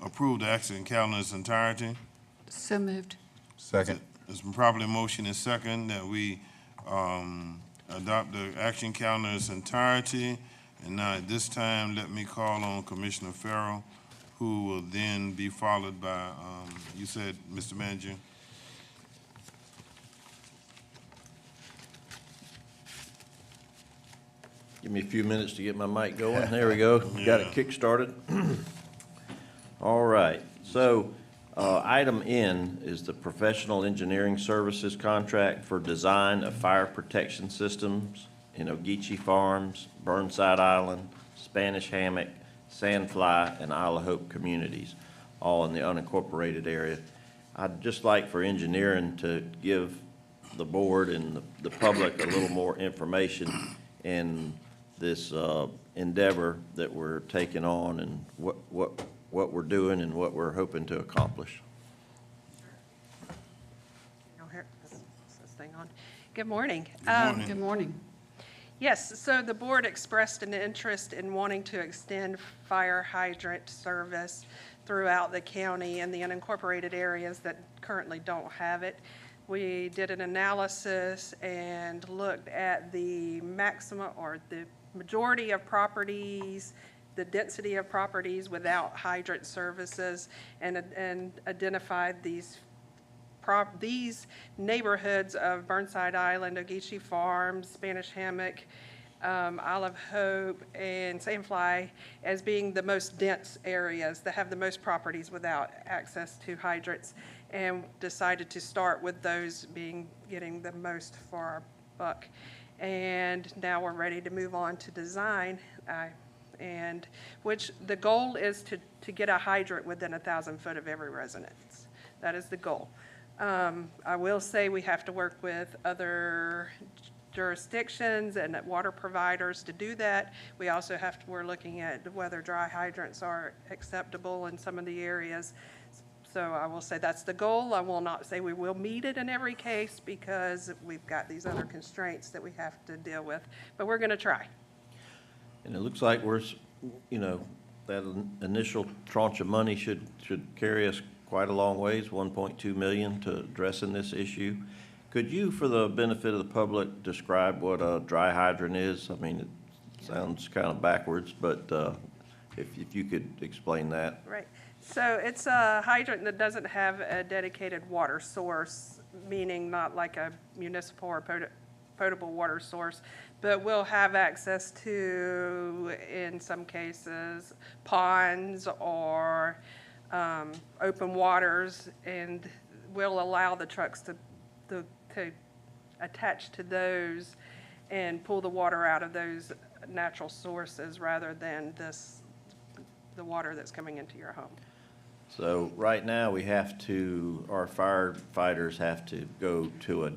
approve the action calendar in its entirety?
So moved.
Second.
It's been properly motion is second that we adopt the action calendar in its entirety. And now at this time, let me call on Commissioner Farrell, who will then be followed by, you said, Mr. Manager?
Give me a few minutes to get my mic going. There we go. Got it kick-started. All right. So item N is the professional engineering services contract for design of fire protection systems in Ogeechee Farms, Burnside Island, Spanish Hammock, Sandfly, and Isle of Hope communities, all in the unincorporated area. I'd just like for engineering to give the board and the public a little more information in this endeavor that we're taking on and what we're doing and what we're hoping to accomplish.
Good morning.
Good morning.
Yes, so the board expressed an interest in wanting to extend fire hydrant service throughout the county and the unincorporated areas that currently don't have it. We did an analysis and looked at the maximum or the majority of properties, the density of properties without hydrant services, and identified these neighborhoods of Burnside Island, Ogeechee Farms, Spanish Hammock, Isle of Hope, and Sandfly as being the most dense areas that have the most properties without access to hydrants, and decided to start with those getting the most for our buck. And now we're ready to move on to design, and which the goal is to get a hydrant within 1,000 foot of every residence. That is the goal. I will say we have to work with other jurisdictions and water providers to do that. We also we're looking at whether dry hydrants are acceptable in some of the areas. So I will say that's the goal. I will not say we will meet it in every case because we've got these other constraints that we have to deal with, but we're going to try.
And it looks like we're, that initial tranche of money should carry us quite a long ways, 1.2 million to addressing this issue. Could you, for the benefit of the public, describe what a dry hydrant is? I mean, it sounds kind of backwards, but if you could explain that.
Right. So it's a hydrant that doesn't have a dedicated water source, meaning not like a municipal or potable water source, but will have access to, in some cases, ponds or open waters, and will allow the trucks to attach to those and pull the water out of those natural sources rather than the water that's coming into your home.
So right now our firefighters have to go to a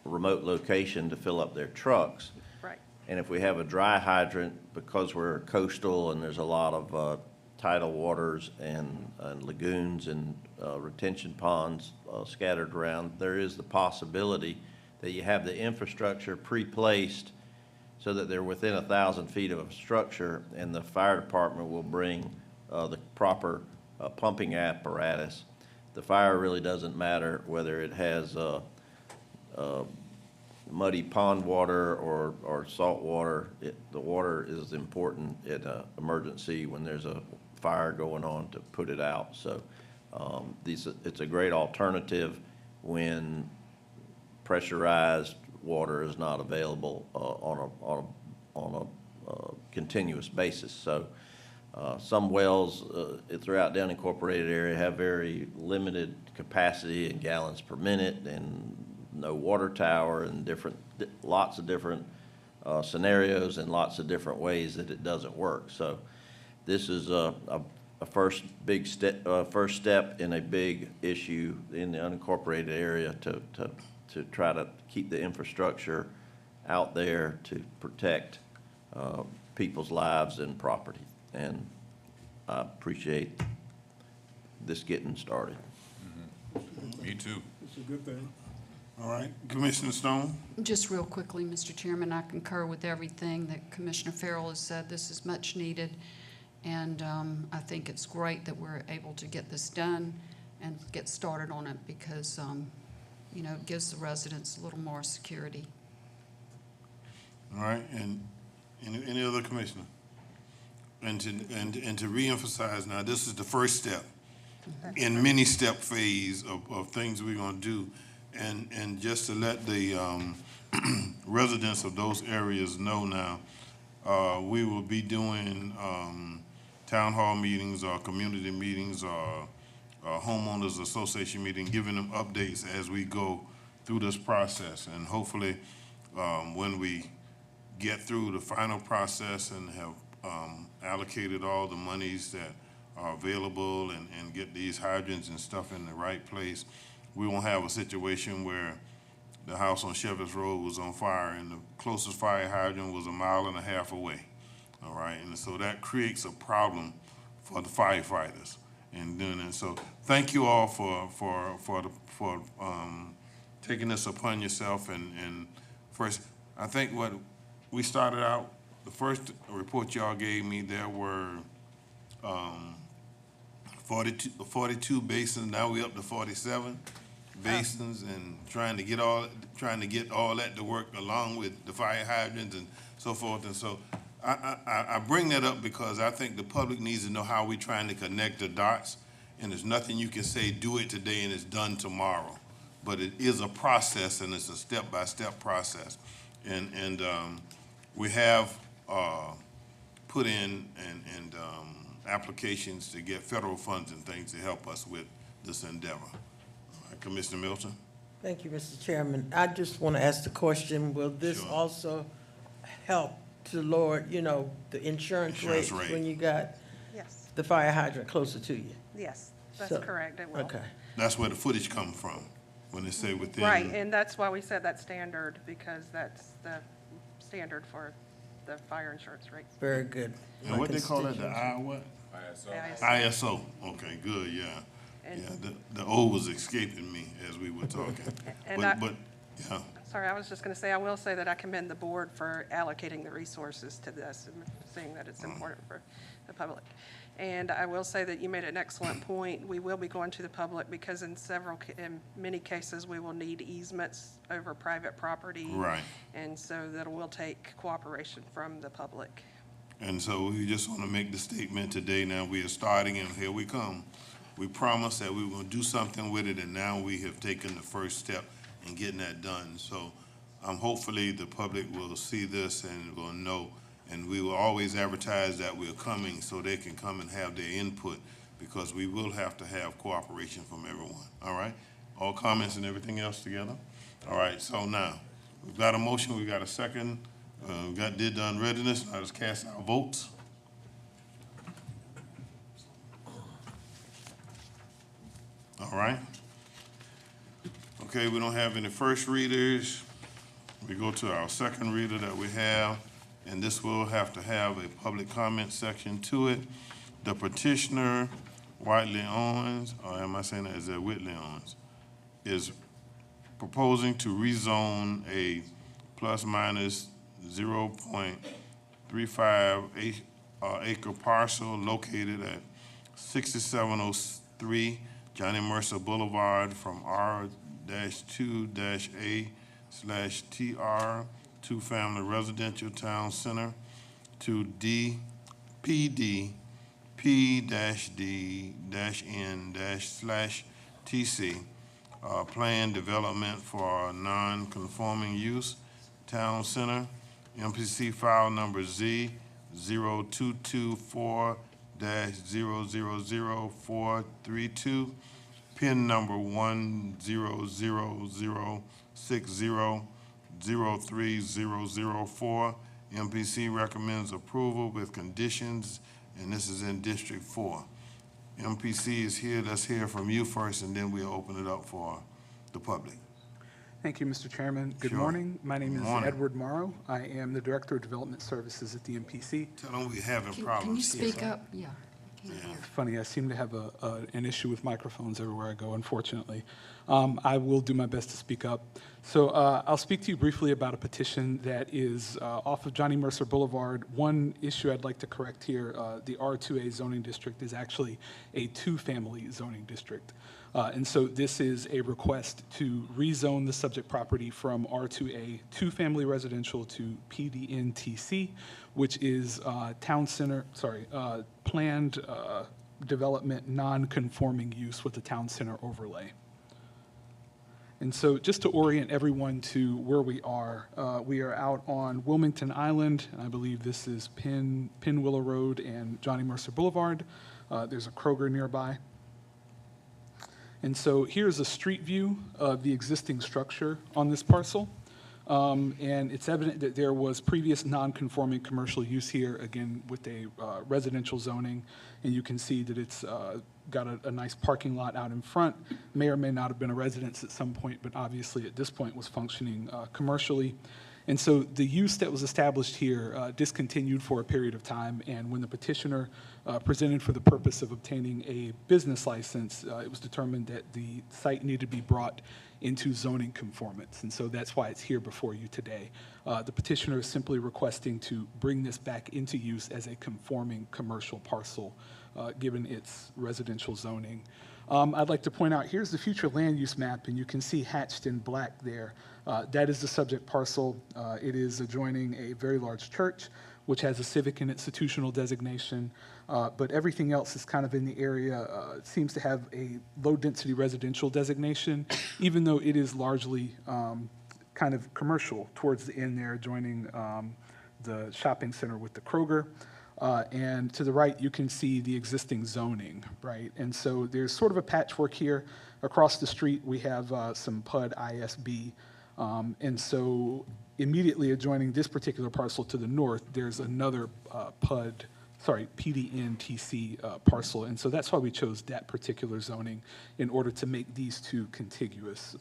remote location to fill up their trucks.
Right.
And if we have a dry hydrant, because we're coastal and there's a lot of tidal waters and lagoons and retention ponds scattered around, there is the possibility that you have the infrastructure pre-placed so that they're within 1,000 feet of a structure, and the fire department will bring the proper pumping apparatus. The fire really doesn't matter whether it has muddy pond water or salt water. The water is important in an emergency when there's a fire going on to put it out. So it's a great alternative when pressurized water is not available on a continuous basis. So some wells throughout the unincorporated area have very limited capacity in gallons per minute, and no water tower and lots of different scenarios and lots of different ways that it doesn't work. So this is a first step in a big issue in the unincorporated area to try to keep the infrastructure out there to protect people's lives and property. And I appreciate this getting started.
Me too.
It's a good thing.
All right, Commissioner Stone?
Just real quickly, Mr. Chairman, I concur with everything that Commissioner Farrell has said. This is much needed, and I think it's great that we're able to get this done and get started on it because, you know, it gives the residents a little more security.
All right, and any other commissioner? And to reemphasize now, this is the first step in many step phase of things we're gonna do. And just to let the residents of those areas know now, we will be doing town hall meetings or community meetings or homeowners association meeting, giving them updates as we go through this process. And hopefully, when we get through the final process and have allocated all the monies that are available and get these hydrants and stuff in the right place, we won't have a situation where the house on Shepherd's Road was on fire and the closest fire hydrant was 1.5 miles away. All right, and so that creates a problem for the firefighters. And so thank you all for taking this upon yourself. And first, I think what we started out, the first report y'all gave me, there were 42 basins. Now we're up to 47 basins, and trying to get all that to work along with the fire hydrants and so forth. And so I bring that up because I think the public needs to know how we're trying to connect the dots. And there's nothing you can say, do it today and it's done tomorrow. But it is a process, and it's a step-by-step process. And we have put in applications to get federal funds and things to help us with this endeavor. All right, Commissioner Milton?
Thank you, Mr. Chairman. I just want to ask the question, will this also help to lower, you know, the insurance rate when you got
Yes,
the fire hydrant closer to you?
yes, that's
So-
correct, it will.
Okay.
That's where the footage comes from, when they say within.
Right, and that's why we set that standard, because that's the standard for the fire insurance rates.
Very good.
And what they call it, the what?
ISO.
ISO, okay, good, yeah.
And-
Yeah, the O was escaping me as we were talking.
And
But, yeah,
Sorry, I was just going to say, I will say that I commend the board for allocating the resources to this and seeing that it's important for the public. And I will say that you made an excellent point. We will be going to the public because in many cases, we will need easements over private property.
Right.
And so that will take cooperation from the public.
and so we just want to make the statement today. Now we are starting, and here we come. We promised that we will do something with it, and now we have taken the first step in getting that done. So hopefully the public will see this and will know, and we will always advertise that we're coming so they can come and have their input, because we will have to have cooperation from everyone, all right? All comments and everything else together? All right, so now, we've got a motion, we got a second, did the unreadiness, now let's cast our votes. All right. Okay, we don't have any first readers. We go to our second reader that we have, and this will have to have a public comment section to it. The petitioner, Whitley Owens, or am I saying that, is that Whitley Owens, is proposing to rezone a plus minus 0.35 acre parcel located at 6703 Johnny Mercer Boulevard from R-2-A/TR, two-family residential town center, to P-D-N-/TC, planned development for non-conforming use, town center, MPC file number Z0224-000432, PIN number 10060030004. MPC recommends approval with conditions, and this is in District 4. MPC is here, let's hear from you first, and then we'll open it up for the public.
Thank you, Mr. Chairman. Good
Sure.
morning. My name is
Morning.
Edward Morrow. I am the Director of Development Services at the MPC.
Tell them we're having
Can you
problems here.
speak up? Yeah.
It's funny, I seem to have an issue with microphones everywhere I go, unfortunately. I will do my best to speak up. So I'll speak to you briefly about a petition that is off of Johnny Mercer Boulevard. One issue I'd like to correct here, the R2A zoning district is actually a two-family zoning district. And so this is a request to rezone the subject property from R2A two-family residential to PDNTC, which is planned development non-conforming use with the town center overlay. And so just to orient everyone to where we are out on Wilmington Island, and I believe this is Penn Willow Road and Johnny Mercer Boulevard. There's a Kroger nearby. And so here's a street view of the existing structure on this parcel. And it's evident that there was previous non-conforming commercial use here, again, with a residential zoning. And you can see that it's got a nice parking lot out in front. May or may not have been a residence at some point, but obviously at this point was functioning commercially. And so the use that was established here discontinued for a period of time, and when the petitioner presented for the purpose of obtaining a business license, it was determined that the site needed to be brought into zoning conformance, and so that's why it's here before you today. The petitioner is simply requesting to bring this back into use as a conforming commercial parcel, given its residential zoning. I'd like to point out, here's the future land use map, and you can see hatched in black there. That is the subject parcel. It is adjoining a very large church, which has a civic and institutional designation, but everything else is kind of in the area. It seems to have a low-density residential designation, even though it is largely kind of commercial towards the end there, adjoining the shopping center with the Kroger. And to the right, you can see the existing zoning, right? And so there's sort of a patchwork here. Across the street, we have some PUD ISB. And so immediately adjoining this particular parcel to the north, there's another PDNTC parcel. And so that's why we chose that particular zoning in order to make these two contiguous.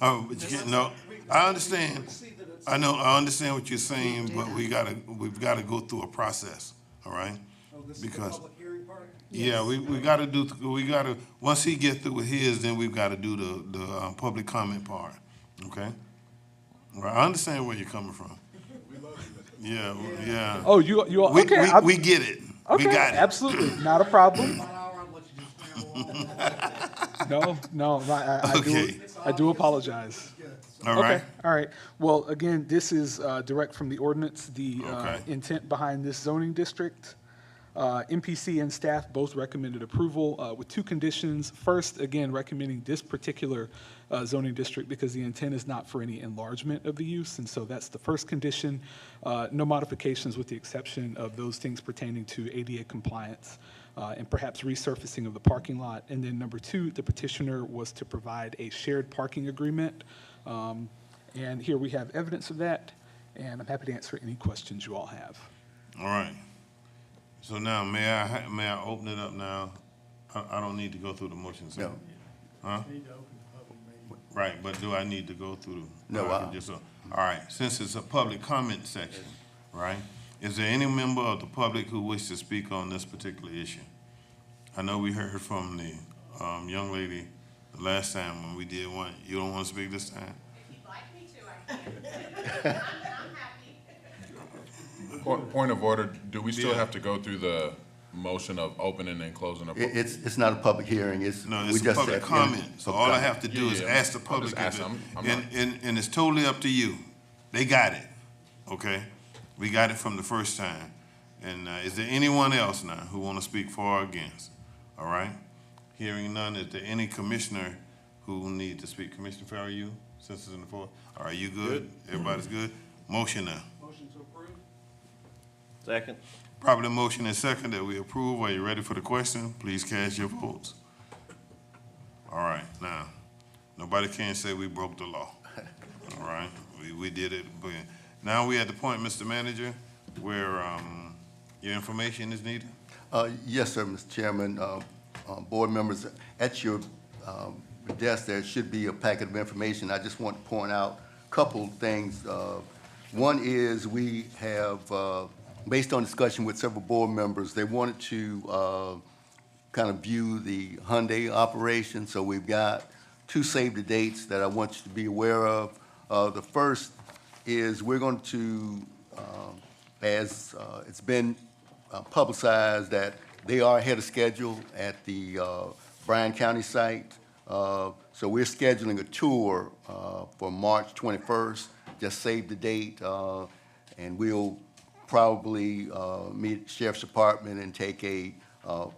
But you can't, no, I understand. I understand what you're saying, but we've gotta go through a process, all right? Because, yeah, we gotta, once he gets through with his, then we've gotta do the public comment part, okay? Well, I understand where you're coming from. Yeah, yeah.
Oh, you all, okay.
We get it.
Okay,
We got it.
absolutely, not a problem. No, I do apologize.
All right.
Okay, all right. Well, again, this is direct from the ordinance, the intent behind this zoning district. MPC and staff both recommended approval with two conditions. First, again, recommending this particular zoning district because the intent is not for any enlargement of the use, and so that's the first condition. No modifications with the exception of those things pertaining to ADA compliance. And perhaps resurfacing of the parking lot. And then number two, the petitioner was to provide a shared parking agreement. And here we have evidence of that, and I'm happy to answer any questions you all have.
All right. So now, may I open it up now? I don't need to go through the motion. No. Huh? Right, but do I need to go through?
No.
All right, since it's a public comment section, right? Is there any member of the public who wishes to speak on this particular issue? I know we heard from the young lady the last time when we did one. You don't want to speak this time?
If you'd like me to, I can. I'm happy.
Point of order, do we still have to go through the motion of opening and closing?
It's not a public hearing. It's
a public comment. So all I have to do is ask the public. And it's totally up to you. They got it, okay? We got it from the first time. And is there anyone else now who want to speak for or against? All right? Hearing none, is there any commissioner who need to speak? Commissioner Farrell, you, since it's in the floor? All right, you good? Everybody's good? Motion now.
Motion to approve.
Second.
Properly motion and second that we approve. Are you ready for the question? Please cast your votes. All right, now, nobody can say we broke the law. All right, we did it, but now we at the point, Mr. Manager, where your information is needed.
Yes, sir, Mr. Chairman. Board members, at your desk, there should be a packet of information. I just want to point out a couple things. One is we have, based on discussion with several board members, they wanted to kind of view the Hyundai operation. So we've got two save the dates that I want you to be aware of. The first is we're going to, as it's been publicized, that they are ahead of schedule at the Bryan County site. So we're scheduling a tour for March 21st. Just save the date, and we'll probably meet Sheriff's Department and take a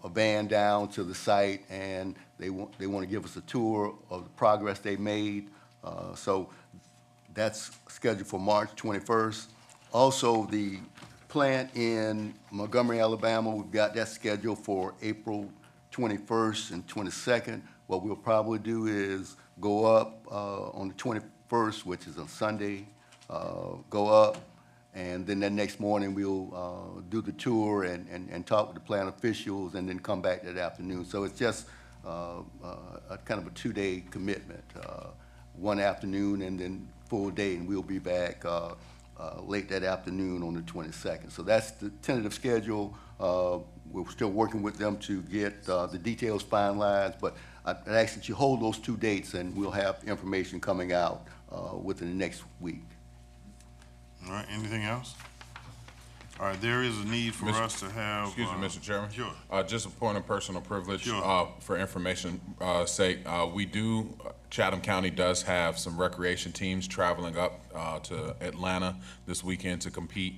van down to the site, and they want to give us a tour of the progress they made. So that's scheduled for March 21st. Also, the plant in Montgomery, Alabama, we've got that scheduled for April 21st and 22nd. What we'll probably do is go up on the 21st, which is a Sunday, go up, and then that next morning we'll do the tour and talk with the plant officials, and then come back that afternoon. So it's just a kind of a two-day commitment, one afternoon and then full day, and we'll be back late that afternoon on the 22nd. So that's the tentative schedule. We're still working with them to get the details finalized, but I ask that you hold those two dates, and we'll have information coming out within the next week.
All right, anything else? All right, there is a need for us to have.
Excuse me, Mr. Chairman.
Sure.
Just a point of personal privilege.
Sure.
For information sake, Chatham County does have some recreation teams traveling up to Atlanta this weekend to compete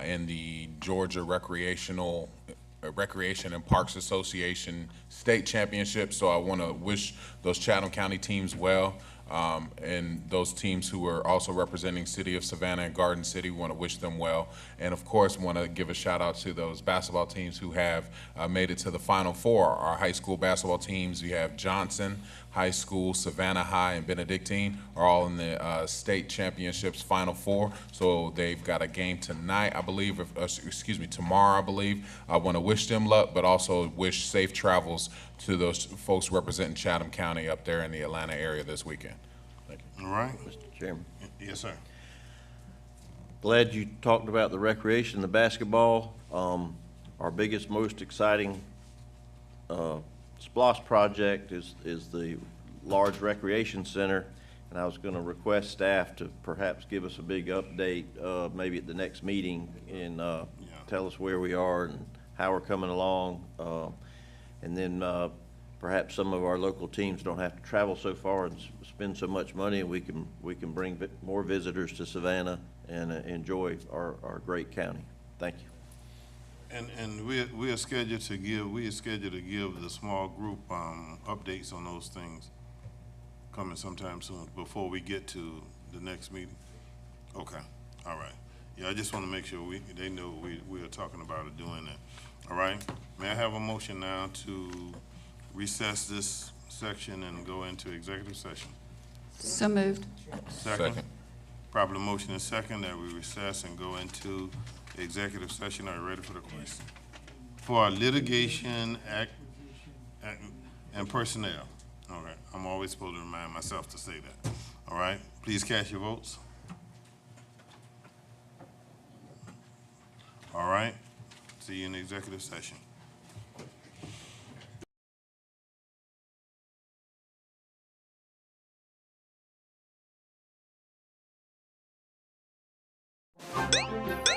in the Georgia Recreation and Parks Association State Championship. So I want to wish those Chatham County teams well. And those teams who are also representing City of Savannah and Garden City, want to wish them well. And of course, want to give a shout out to those basketball teams who have made it to the Final Four. Our high school basketball teams, we have Johnson High School, Savannah High, and Benedictine are all in the state championships Final Four. So they've got a game tonight, I believe, tomorrow, I believe. I want to wish them luck, but also wish safe travels to those folks representing Chatham County up there in the Atlanta area this weekend. Thank you.
All right.
Mr. Chairman.
Yes, sir.
Glad you talked about the recreation, the basketball. Our biggest, most exciting SPLOST project is the large recreation center, and I was going to request staff to perhaps give us a big update, maybe at the next meeting, and tell us where we are and how we're coming along, and then perhaps some of our local teams don't have to travel so far and spend so much money, and we can bring more visitors to Savannah and enjoy our great county. Thank you.
And we are scheduled to give the small group updates on those things coming sometime soon before we get to the next meeting. Okay, all right. Yeah, I just want to make sure they know we are talking about it, doing that. All right. May I have a motion now to recess this section and go into executive session?
So moved.
Second. Properly motion is second that we recess and go into executive session. Are you ready for the question? For litigation and personnel. All right. I'm always supposed to remind myself to say that. All right. Please cast your votes. All right. See you in the executive session.
Thank you.